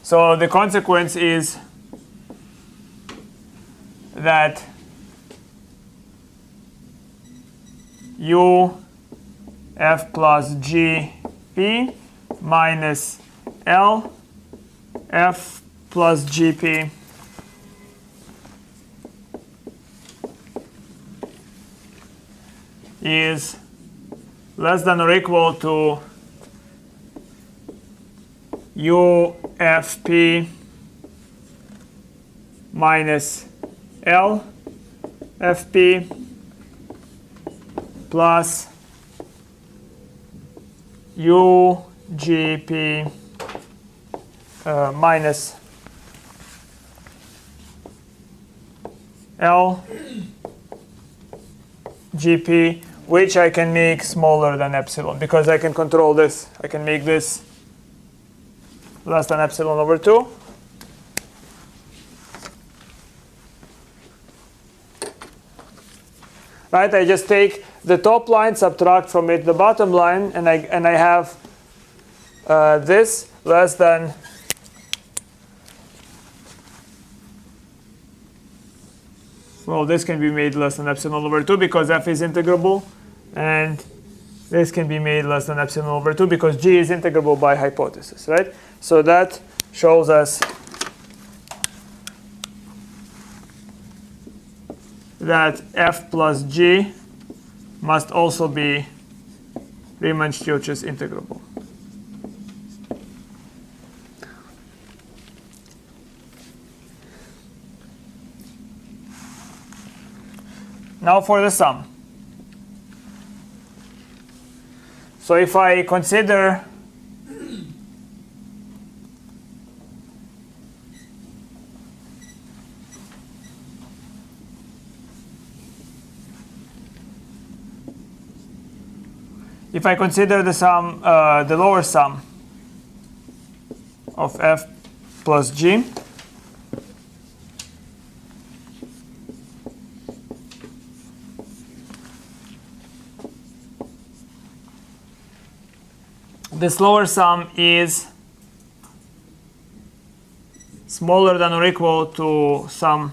So the consequence is that u f plus g p minus l f plus gp is less than or equal to u f p minus l f p plus u g p minus L GP, which I can make smaller than epsilon because I can control this. I can make this less than epsilon over 2. Right? I just take the top line, subtract from it the bottom line, and I have this less than this can be made less than epsilon over 2 because f is integrable, and this can be made less than epsilon over 2 because g is integrable by hypothesis, right? So that shows us that f plus g must also be Riemann-Stieltjes integrable. Now for the sum. So if I consider the sum, the lower sum of f plus g, this lower sum is smaller than or equal to sum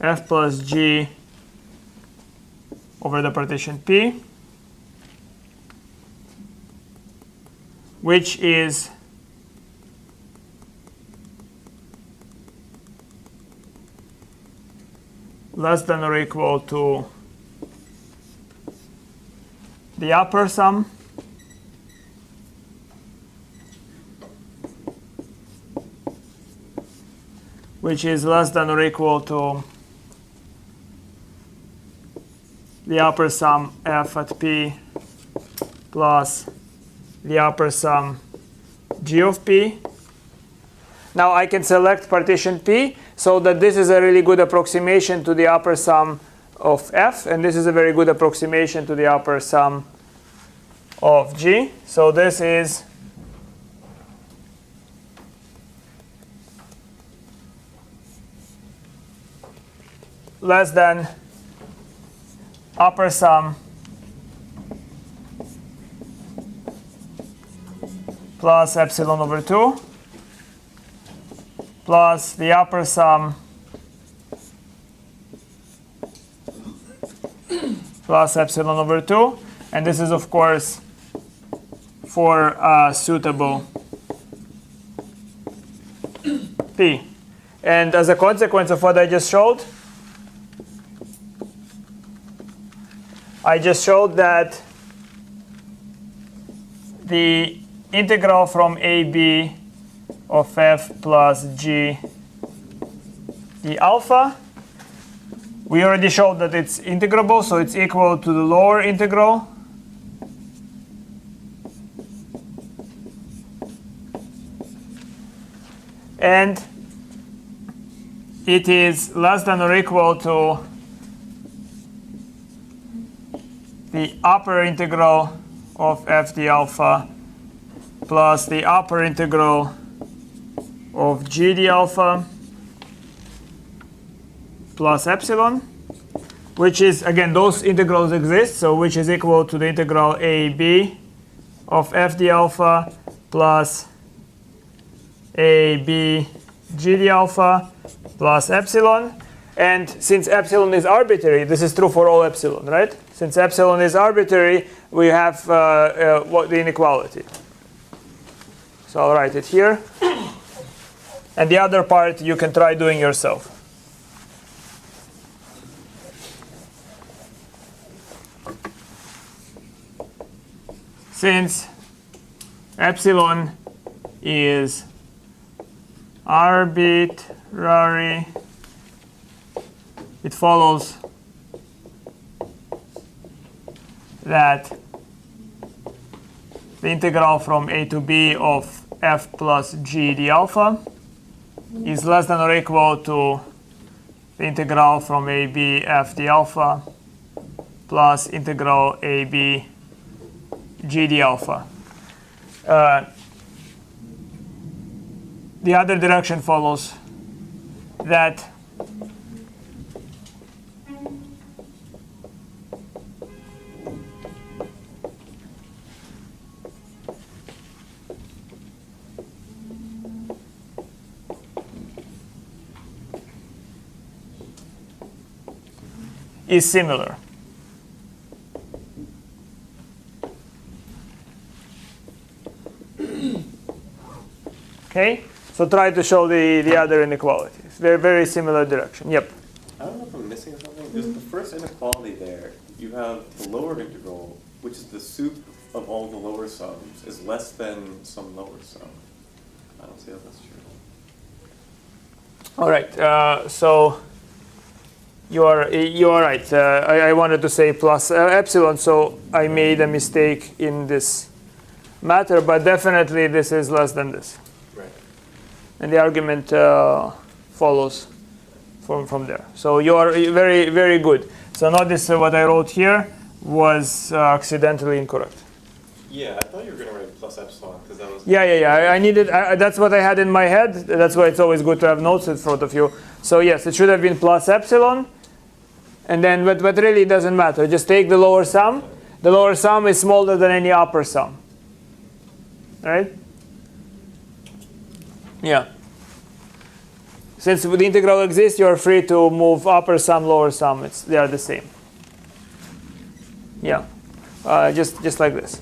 f plus g over the partition P, which is less than or equal to the upper sum which is less than or equal to the upper sum f at P plus the upper sum g of P. Now I can select partition P so that this is a really good approximation to the upper sum of f, and this is a very good approximation to the upper sum of g. So this is less than upper sum plus epsilon over 2 plus the upper sum plus epsilon over 2. And this is, of course, for suitable P. And as a consequence of what I just showed, that the integral from AB of f plus g the alpha. We already showed that it's integrable, so it's equal to the lower integral. And it is less than or equal to the upper integral of f d alpha plus the upper integral of g d alpha plus epsilon, which is, again, those integrals exist, so which is equal to the integral a b of f d alpha plus a b g d alpha plus epsilon. And since epsilon is arbitrary, this is true for all epsilon, right? Since epsilon is arbitrary, we have what the inequality. So I'll write it here. And the other part you can try doing yourself. Since epsilon is arbitrary, it follows that the integral from a to b of f plus g d alpha is less than or equal to the integral from a b f d alpha plus integral a b g d alpha. The other direction follows that is similar. Okay, so try to show the other inequalities. Very, very similar direction. Yep. I don't know if I'm missing something. There's the first inequality there. You have the lower integral, which is the soup of all the lower sums, is less than some lower sum. I don't see how that's true. All right. So you are right. I wanted to say plus epsilon, so I made a mistake in this matter. But definitely, this is less than this. Right. And the argument follows from there. So you are very, very good. So notice what I wrote here was accidentally incorrect. Yeah, I thought you were going to write plus epsilon because that was. Yeah. I needed. That's what I had in my head. That's why it's always good to have notes in front of you. So yes, it should have been plus epsilon. And then, but really it doesn't matter. Just take the lower sum. The lower sum is smaller than any upper sum. Right? Yeah. Since the integral exists, you are free to move upper sum, lower sum. They are the same. Yeah. Just like this.